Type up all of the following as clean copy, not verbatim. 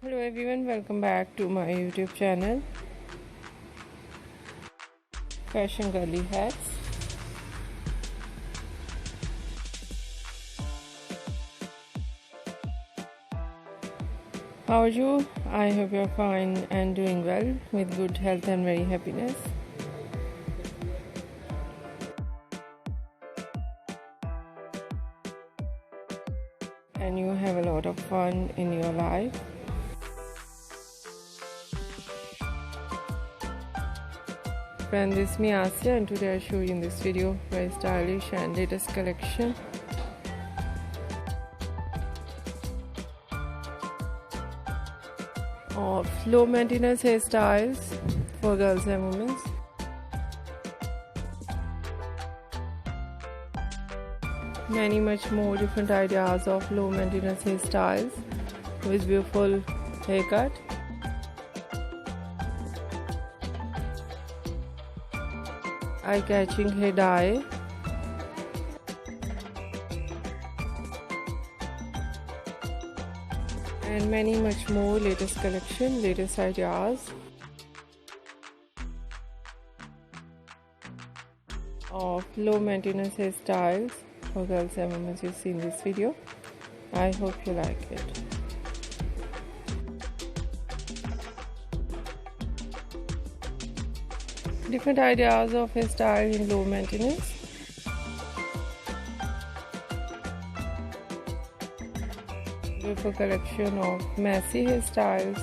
Hello everyone, welcome back to my YouTube channel Fashion Girly Hacks. How are you? I hope you're fine and doing well with good health and very happiness. And you have a lot of fun in your life. Friend, this is me Asya, and today I show you in this video very stylish and latest collection of low maintenance hairstyles for girls and women. Many much more different ideas of low maintenance hairstyles with beautiful haircut. Eye-catching hair dye, and many much more latest collection, latest ideas of low maintenance hairstyles for girls and women you see in this video. I hope you like it. Different ideas of hairstyle in low maintenance. Beautiful collection of messy hairstyles.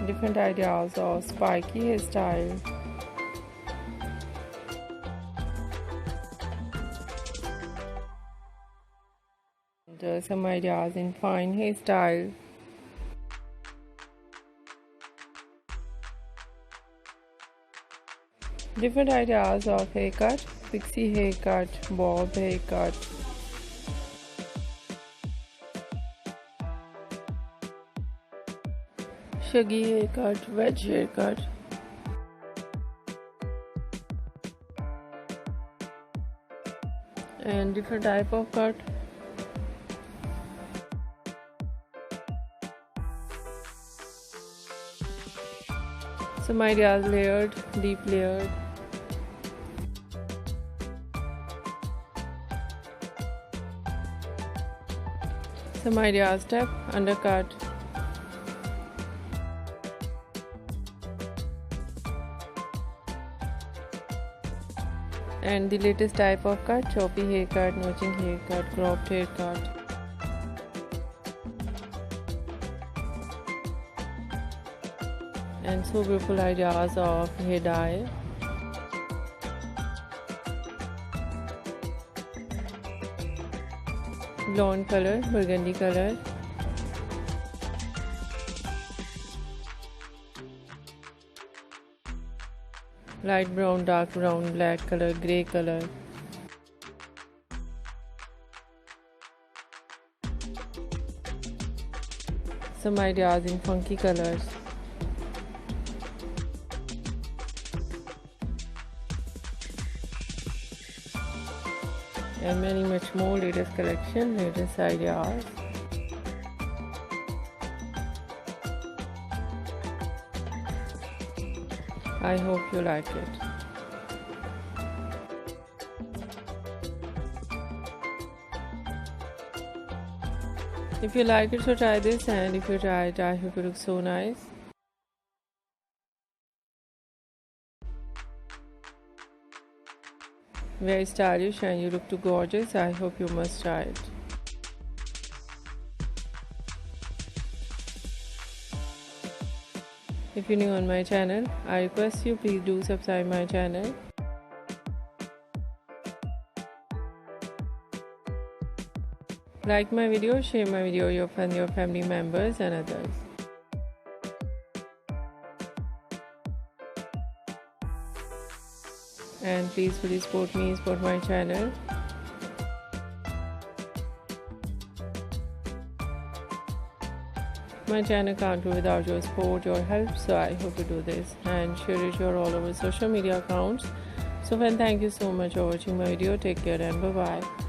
Different ideas of spiky hairstyle. And some ideas in fine hairstyle. Different ideas of haircut, pixie haircut, bob haircut, shaggy haircut, wedge haircut, and different type of cut. Some ideas layered, deep layered. Some ideas step, undercut. And the latest type of cut, choppy haircut, notching haircut, cropped haircut. And so beautiful ideas of hair dye. Blonde color, burgundy color, light brown, dark brown, black color, grey color, some ideas in funky colors. And many much more latest collection, latest ideas. I hope you like it. If you like it, so try this, and if you try it, I hope it looks so nice. Very stylish and you look too gorgeous. I hope you must try it. If you're new on my channel, I request you please do subscribe my channel. Like my video, share my video with your family members and others. And please support me, support my channel. My channel can't do without your support, your help, so I hope you do this and share it your all over social media accounts. So thank you so much for watching my video. Take care and bye bye.